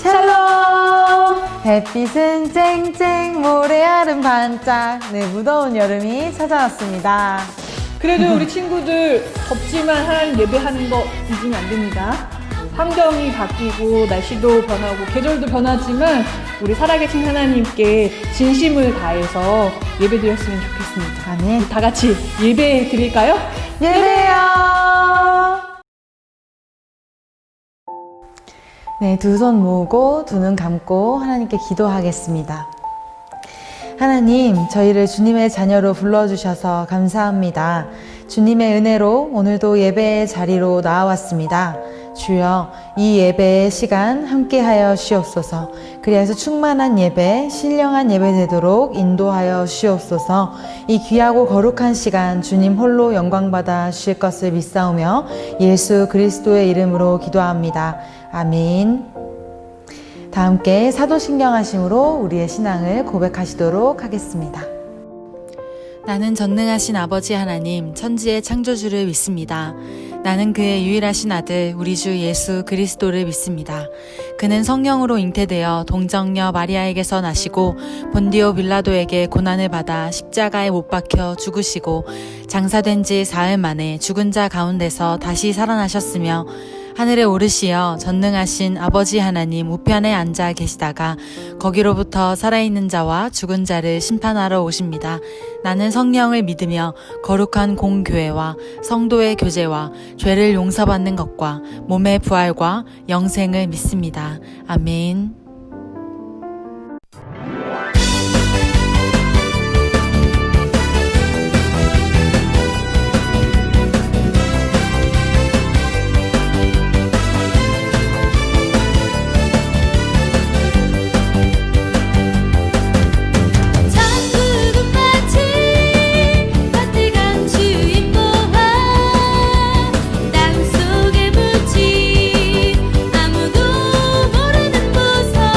샬롬! 햇빛은 쨍쨍, 모래알은 반짝. 네, 무더운 여름이 찾아왔습니다. 그래도 우리 친구들 덥지만 하나님 예배하는 거 잊으면 안 됩니다. 환경이 바뀌고 날씨도 변하고 계절도 변하지만 우리 살아계신 하나님께 진심을 다해서 예배드렸으면 좋겠습니다. 아멘. 다 같이 예배 드릴까요? 예배요! 네, 두 손 모으고 두 눈 감고 하나님께 기도하겠습니다. 하나님, 저희를 주님의 자녀로 불러주셔서 감사합니다. 주님의 은혜로 오늘도 예배의 자리로 나와왔습니다. 주여, 이 예배의 시간 함께하여 주옵소서. 그리하여서 충만한 예배, 신령한 예배 되도록 인도하여 주옵소서. 이 귀하고 거룩한 시간 주님 홀로 영광받아 주실 것을 믿사오며 예수 그리스도의 이름으로 기도합니다. 아멘. 다 함께 사도신경하심으로 우리의 신앙을 고백하시도록 하겠습니다. 나는 전능하신 아버지 하나님, 천지의 창조주를 믿습니다. 나는 그의 유일하신 아들, 우리 주 예수 그리스도를 믿습니다. 그는 성령으로 잉태되어 동정녀 마리아에게서 나시고 본디오 빌라도에게 고난을 받아 십자가에 못 박혀 죽으시고 장사된 지 사흘 만에 죽은 자 가운데서 다시 살아나셨으며 하늘에 오르시어 전능하신 아버지 하나님 우편에 앉아 계시다가 거기로부터 살아있는 자와 죽은 자를 심판하러 오십니다. 나는 성령을 믿으며 거룩한 공교회와 성도의 교제와 죄를 용서받는 것과 몸의 부활과 영생을 믿습니다. 아멘. 땅속에 묻힌 아무도 모르는 무서움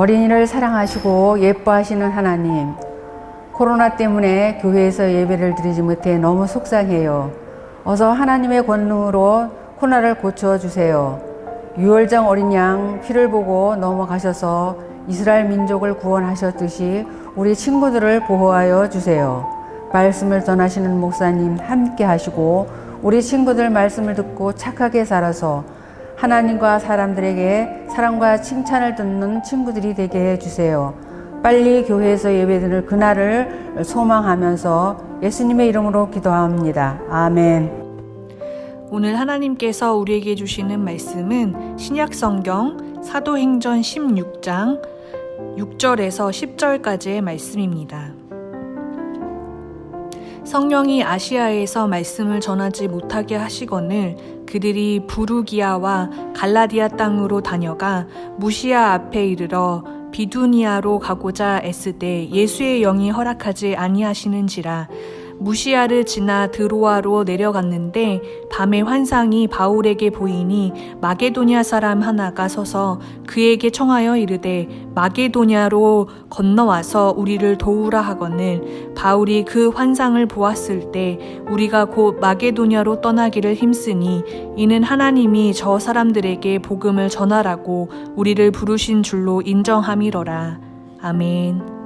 어린이를 사랑하시고 예뻐하시는 하나님, 코로나 때문에 교회에서 예배를 드리지 못해 너무 속상해요. 어서 하나님의 권능으로 코로나를 고쳐주세요. 유월장 어린 양 피를 보고 넘어가셔서 이스라엘 민족을 구원하셨듯이 우리 친구들을 보호하여 주세요. 말씀을 전하시는 목사님 함께 하시고 우리 친구들 말씀을 듣고 착하게 살아서 하나님과 사람들에게 사랑과 칭찬을 듣는 친구들이 되게 해주세요. 빨리 교회에서 예배드릴 그날을 소망하면서 예수님의 이름으로 기도합니다. 아멘. 오늘 하나님께서 우리에게 주시는 말씀은 신약성경 사도행전 16장 6절에서 10절까지의 말씀입니다. 성령이 아시아에서 말씀을 전하지 못하게 하시거늘 그들이 부르기아와 갈라디아 땅으로 다녀가 무시아 앞에 이르러 비두니아로 가고자 애쓰되 예수의 영이 허락하지 아니하시는지라. 무시아를 지나 드로아로 내려갔는데 밤에 환상이 바울에게 보이니 마게도냐 사람 하나가 서서 그에게 청하여 이르되 마게도냐로 건너와서 우리를 도우라 하거늘 바울이 그 환상을 보았을 때 우리가 곧 마게도냐로 떠나기를 힘쓰니 이는 하나님이 저 사람들에게 복음을 전하라고 우리를 부르신 줄로 인정함이러라. 아멘.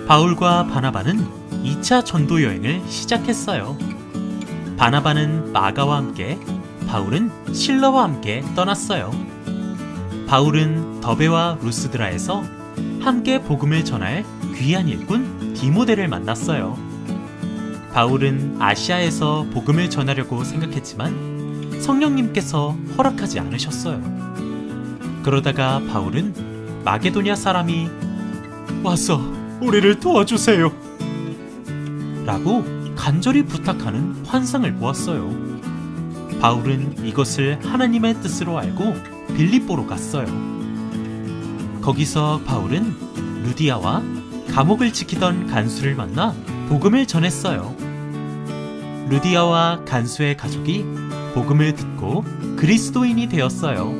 바울과 바나바는 2차 전도 여행을 시작했어요. 바나바는 마가와 함께, 바울은 실러와 함께 떠났어요. 바울은 더베와 루스드라에서 함께 복음을 전할 귀한 일꾼 디모데를 만났어요. 바울은 아시아에서 복음을 전하려고 생각했지만 성령님께서 허락하지 않으셨어요. 그러다가 바울은 마게도냐 사람이 와서 우리를 도와주세요 라고 간절히 부탁하는 환상을 보았어요. 바울은 이것을 하나님의 뜻으로 알고 빌립보로 갔어요. 거기서 바울은 루디아와 감옥을 지키던 간수를 만나 복음을 전했어요. 루디아와 간수의 가족이 복음을 듣고 그리스도인이 되었어요.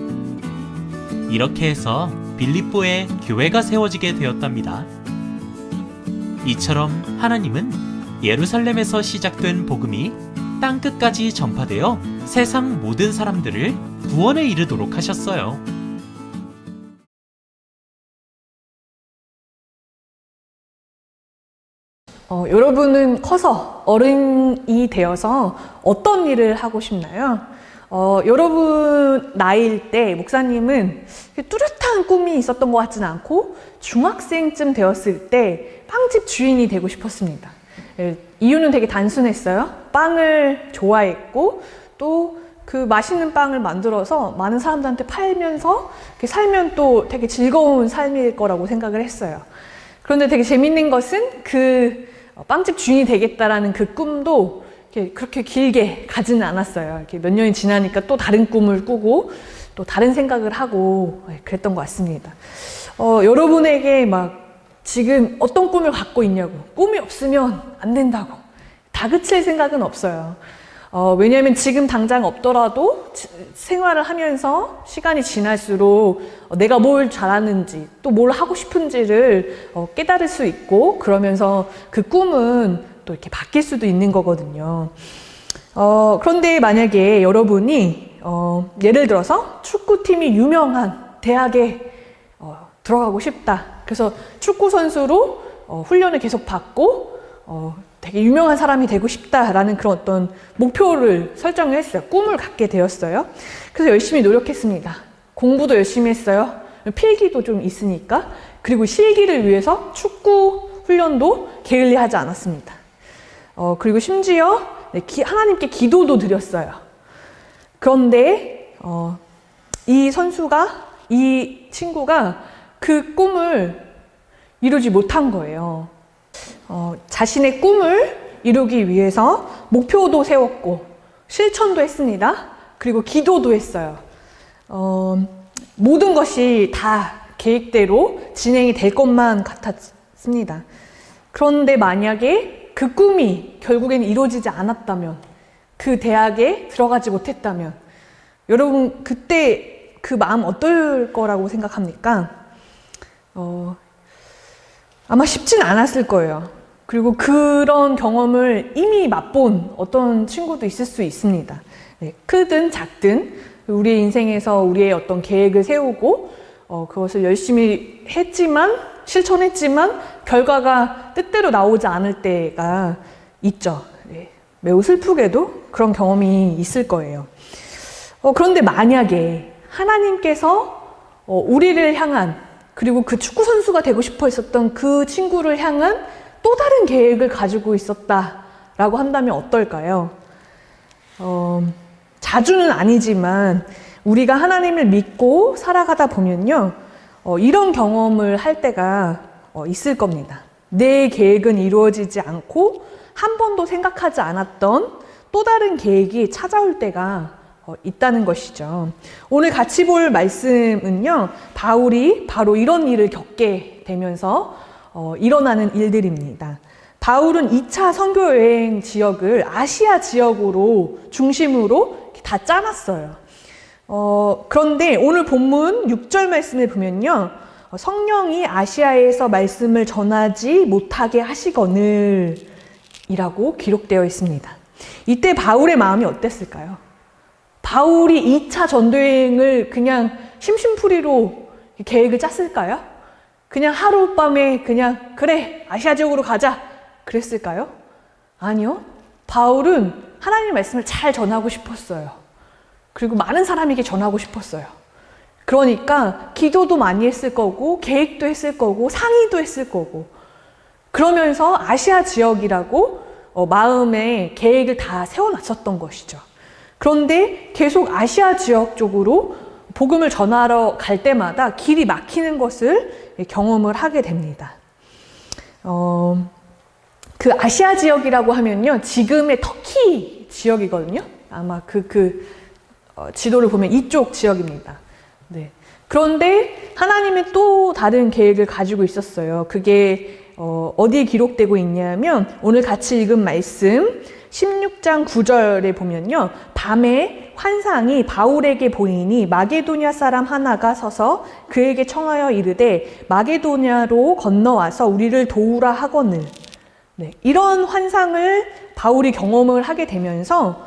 이렇게 해서 빌립보에 교회가 세워지게 되었답니다. 이처럼 하나님은 예루살렘에서 시작된 복음이 땅끝까지 전파되어 세상 모든 사람들을 구원에 이르도록 하셨어요. 여러분은 커서 어른이 되어서 어떤 일을 하고 싶나요? 여러분 나이일 때 목사님은 뚜렷한 꿈이 있었던 것 같지는 않고 중학생쯤 되었을 때 빵집 주인이 되고 싶었습니다. 이유는 되게 단순했어요. 빵을 좋아했고 또 그 맛있는 빵을 만들어서 많은 사람들한테 팔면서 살면 또 되게 즐거운 삶일 거라고 생각을 했어요. 그런데 되게 재밌는 것은 그 빵집 주인이 되겠다라는 그 꿈도 그렇게 길게 가지는 않았어요. 이렇게 몇 년이 지나니까 또 다른 꿈을 꾸고 또 다른 생각을 하고 그랬던 것 같습니다. 여러분에게 막 지금 어떤 꿈을 갖고 있냐고, 꿈이 없으면 안 된다고 다그칠 생각은 없어요. 왜냐하면 지금 당장 없더라도 생활을 하면서 시간이 지날수록 내가 뭘 잘하는지 또 뭘 하고 싶은지를 깨달을 수 있고 그러면서 그 꿈은 또 이렇게 바뀔 수도 있는 거거든요. 그런데 만약에 여러분이 예를 들어서 축구팀이 유명한 대학에 들어가고 싶다. 그래서 축구 선수로 훈련을 계속 받고 되게 유명한 사람이 되고 싶다라는 그런 어떤 목표를 설정을 했어요. 꿈을 갖게 되었어요. 그래서 열심히 노력했습니다. 공부도 열심히 했어요. 필기도 좀 있으니까. 그리고 실기를 위해서 축구 훈련도 게을리하지 않았습니다. 그리고 심지어 하나님께 기도도 드렸어요. 그런데 이 친구가 그 꿈을 이루지 못한 거예요. 자신의 꿈을 이루기 위해서 목표도 세웠고 실천도 했습니다. 그리고 기도도 했어요. 모든 것이 다 계획대로 진행이 될 것만 같았습니다. 그런데 만약에 그 꿈이 결국에는 이루어지지 않았다면 그 대학에 들어가지 못했다면 여러분 그때 그 마음 어떨 거라고 생각합니까? 아마 쉽진 않았을 거예요. 그리고 그런 경험을 이미 맛본 어떤 친구도 있을 수 있습니다. 네, 크든 작든 우리의 인생에서 우리의 어떤 계획을 세우고 그것을 열심히 했지만 실천했지만 결과가 뜻대로 나오지 않을 때가 있죠. 네, 매우 슬프게도 그런 경험이 있을 거예요. 그런데 만약에 하나님께서 우리를 향한 그리고 그 축구 선수가 되고 싶어 했었던 그 친구를 향한 또 다른 계획을 가지고 있었다라고 한다면 어떨까요? 자주는 아니지만 우리가 하나님을 믿고 살아가다 보면요, 이런 경험을 할 때가 있을 겁니다. 내 계획은 이루어지지 않고 한 번도 생각하지 않았던 또 다른 계획이 찾아올 때가 있다는 것이죠. 오늘 같이 볼 말씀은요, 바울이 바로 이런 일을 겪게 되면서 일어나는 일들입니다. 바울은 2차 선교여행 지역을 아시아 지역으로 중심으로 다 짜놨어요. 그런데 오늘 본문 6절 말씀을 보면요, 성령이 아시아에서 말씀을 전하지 못하게 하시거늘 이라고 기록되어 있습니다. 이때 바울의 마음이 어땠을까요? 바울이 2차 전도여행을 그냥 심심풀이로 계획을 짰을까요? 그냥 하룻밤에 그냥 그래 아시아 지역으로 가자 그랬을까요? 아니요. 바울은 하나님의 말씀을 잘 전하고 싶었어요. 그리고 많은 사람에게 전하고 싶었어요. 그러니까 기도도 많이 했을 거고 계획도 했을 거고 상의도 했을 거고 그러면서 아시아 지역이라고 마음에 계획을 다 세워놨었던 것이죠. 그런데 계속 아시아 지역 쪽으로 복음을 전하러 갈 때마다 길이 막히는 것을 경험을 하게 됩니다. 그 아시아 지역이라고 하면요, 지금의 터키 지역이거든요. 아마 지도를 보면 이쪽 지역입니다. 네. 그런데 하나님은 또 다른 계획을 가지고 있었어요. 그게 어디에 기록되고 있냐면 오늘 같이 읽은 말씀 16장 9절에 보면요, 밤에 환상이 바울에게 보이니 마게도냐 사람 하나가 서서 그에게 청하여 이르되 마게도냐로 건너와서 우리를 도우라 하거늘. 네, 이런 환상을 바울이 경험을 하게 되면서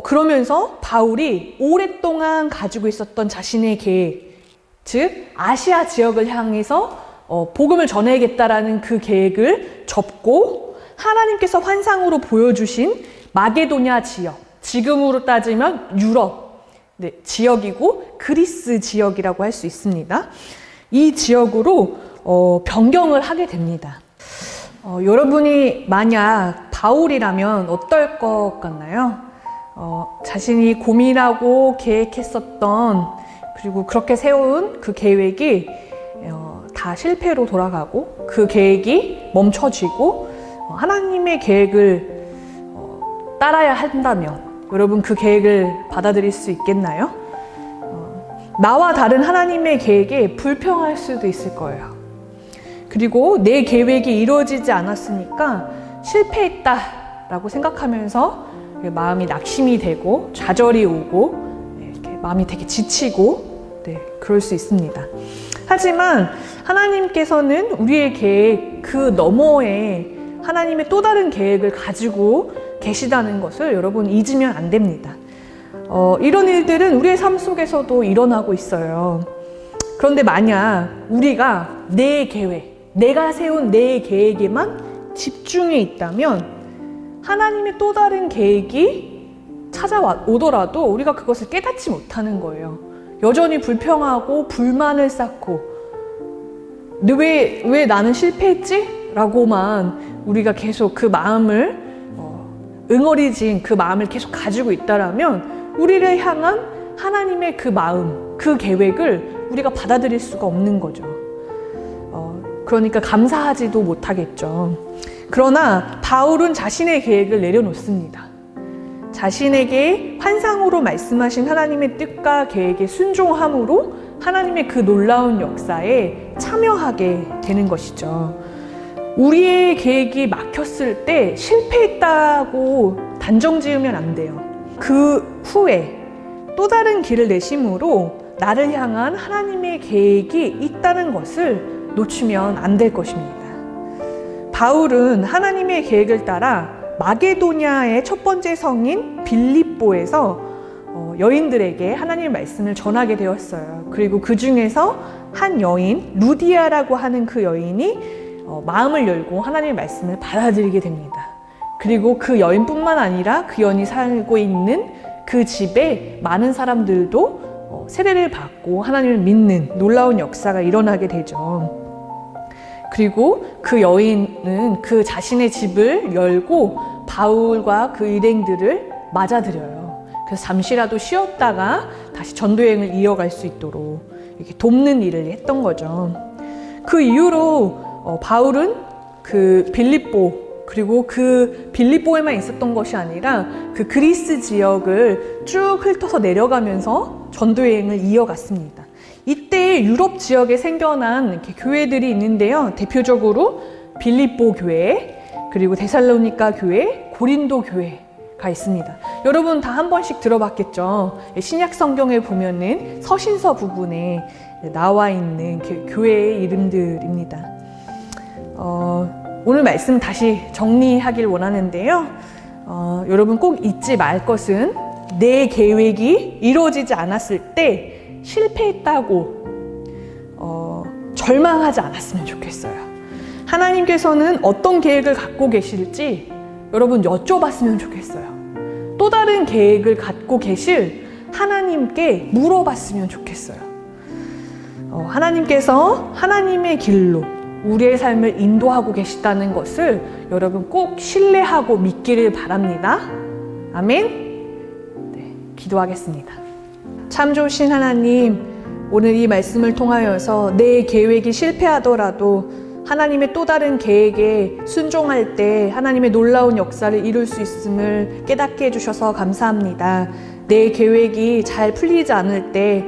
그러면서 바울이 오랫동안 가지고 있었던 자신의 계획, 즉 아시아 지역을 향해서 복음을 전해야겠다라는 그 계획을 접고 하나님께서 환상으로 보여주신 마게도냐 지역, 지금으로 따지면 유럽 지역이고 그리스 지역이라고 할 수 있습니다. 이 지역으로 변경을 하게 됩니다. 여러분이 만약 바울이라면 어떨 것 같나요? 자신이 고민하고 계획했었던 그리고 그렇게 세운 그 계획이 다 실패로 돌아가고 그 계획이 멈춰지고 하나님의 계획을 따라야 한다면 여러분 그 계획을 받아들일 수 있겠나요? 나와 다른 하나님의 계획에 불평할 수도 있을 거예요. 그리고 내 계획이 이루어지지 않았으니까 실패했다라고 생각하면서 마음이 낙심이 되고 좌절이 오고 이렇게 마음이 되게 지치고 그럴 수 있습니다. 하지만 하나님께서는 우리의 계획 그 너머에 하나님의 또 다른 계획을 가지고 계시다는 것을 여러분 잊으면 안 됩니다. 이런 일들은 우리의 삶 속에서도 일어나고 있어요. 그런데 만약 우리가 내 계획, 내가 세운 내 계획에만 집중해 있다면 하나님의 또 다른 계획이 찾아오더라도 우리가 그것을 깨닫지 못하는 거예요. 여전히 불평하고 불만을 쌓고 왜 나는 실패했지? 라고만 우리가 계속 그 마음을 응어리진 그 마음을 계속 가지고 있다라면 우리를 향한 하나님의 그 마음, 그 계획을 우리가 받아들일 수가 없는 거죠. 그러니까 감사하지도 못하겠죠. 그러나 바울은 자신의 계획을 내려놓습니다. 자신에게 환상으로 말씀하신 하나님의 뜻과 계획에 순종함으로 하나님의 그 놀라운 역사에 참여하게 되는 것이죠. 우리의 계획이 막혔을 때 실패했다고 단정 지으면 안 돼요. 그 후에 또 다른 길을 내심으로 나를 향한 하나님의 계획이 있다는 것을 놓치면 안 될 것입니다. 바울은 하나님의 계획을 따라 마게도냐의 첫 번째 성인 빌립보에서 여인들에게 하나님의 말씀을 전하게 되었어요. 그리고 그 중에서 한 여인, 루디아라고 하는 그 여인이 마음을 열고 하나님의 말씀을 받아들이게 됩니다. 그리고 그 여인뿐만 아니라 그 여인이 살고 있는 그 집에 많은 사람들도 세례를 받고 하나님을 믿는 놀라운 역사가 일어나게 되죠. 그리고 그 여인은 그 자신의 집을 열고 바울과 그 일행들을 맞아들여요. 그래서 잠시라도 쉬었다가 다시 전도여행을 이어갈 수 있도록 이렇게 돕는 일을 했던 거죠. 그 이후로 바울은 그 빌립보, 그리고 그 빌립보에만 있었던 것이 아니라 그 그리스 지역을 쭉 훑어서 내려가면서 전도여행을 이어갔습니다. 이때 유럽 지역에 생겨난 이렇게 교회들이 있는데요. 대표적으로 빌립보 교회, 그리고 데살로니가 교회, 고린도 교회가 있습니다. 여러분 다 한 번씩 들어봤겠죠. 신약 성경에 보면은 서신서 부분에 나와 있는 교회의 이름들입니다. 오늘 말씀 다시 정리하길 원하는데요. 여러분 꼭 잊지 말 것은 내 계획이 이루어지지 않았을 때 실패했다고 절망하지 않았으면 좋겠어요. 하나님께서는 어떤 계획을 갖고 계실지 여러분 여쭤봤으면 좋겠어요. 또 다른 계획을 갖고 계실 하나님께 물어봤으면 좋겠어요. 하나님께서 하나님의 길로 우리의 삶을 인도하고 계시다는 것을 여러분 꼭 신뢰하고 믿기를 바랍니다. 아멘. 네, 기도하겠습니다. 참 좋으신 하나님, 오늘 이 말씀을 통하여서 내 계획이 실패하더라도 하나님의 또 다른 계획에 순종할 때 하나님의 놀라운 역사를 이룰 수 있음을 깨닫게 해주셔서 감사합니다. 내 계획이 잘 풀리지 않을 때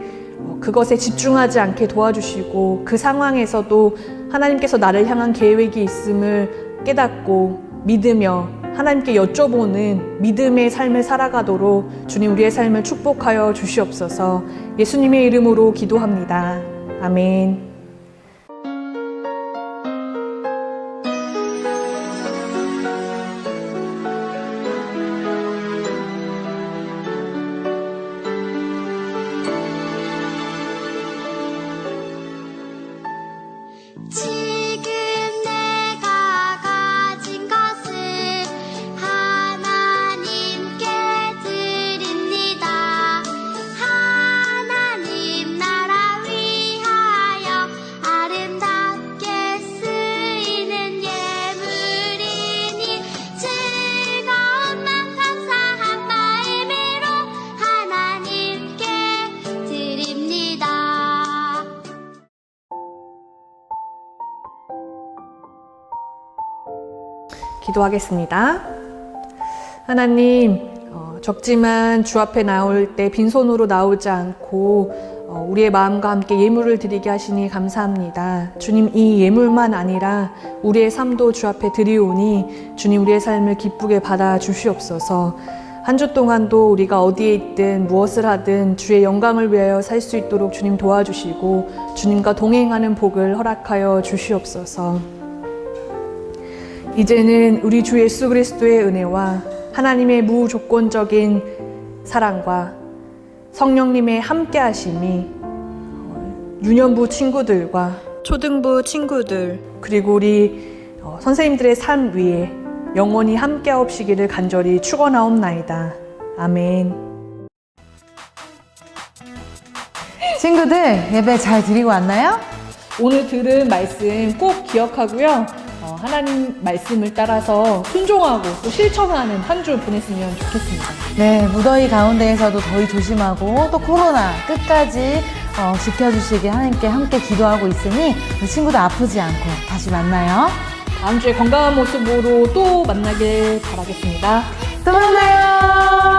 그것에 집중하지 않게 도와주시고 그 상황에서도 하나님께서 나를 향한 계획이 있음을 깨닫고 믿으며 하나님께 여쭤보는 믿음의 삶을 살아가도록 주님 우리의 삶을 축복하여 주시옵소서. 예수님의 이름으로 기도합니다. 아멘. 지금 내가 가진 것을 하나님께 드립니다. 하나님 나라 위하여 아름답게 쓰이는 예물이니 즐거운 맘 감사한 마음으로 하나님께 드립니다. 기도하겠습니다. 하나님, 적지만 주 앞에 나올 때 빈손으로 나오지 않고 우리의 마음과 함께 예물을 드리게 하시니 감사합니다. 주님, 이 예물만 아니라 우리의 삶도 주 앞에 드리오니 주님 우리의 삶을 기쁘게 받아 주시옵소서. 한 주 동안도 우리가 어디에 있든 무엇을 하든 주의 영광을 위하여 살 수 있도록 주님 도와주시고 주님과 동행하는 복을 허락하여 주시옵소서. 이제는 우리 주 예수 그리스도의 은혜와 하나님의 무조건적인 사랑과 성령님의 함께하심이 유년부 친구들과 초등부 친구들 그리고 우리 선생님들의 삶 위에 영원히 함께하옵시기를 간절히 축원하옵나이다. 아멘. 친구들, 예배 잘 드리고 왔나요? 오늘 들은 말씀 꼭 기억하고요. 하나님 말씀을 따라서 순종하고 또 실천하는 한 주 보냈으면 좋겠습니다. 네, 무더위 가운데에서도 더위 조심하고 또 코로나 끝까지 지켜주시길 하나님께 함께 기도하고 있으니 우리 친구들 아프지 않고 다시 만나요. 다음 주에 건강한 모습으로 또 만나길 바라겠습니다. 또 만나요.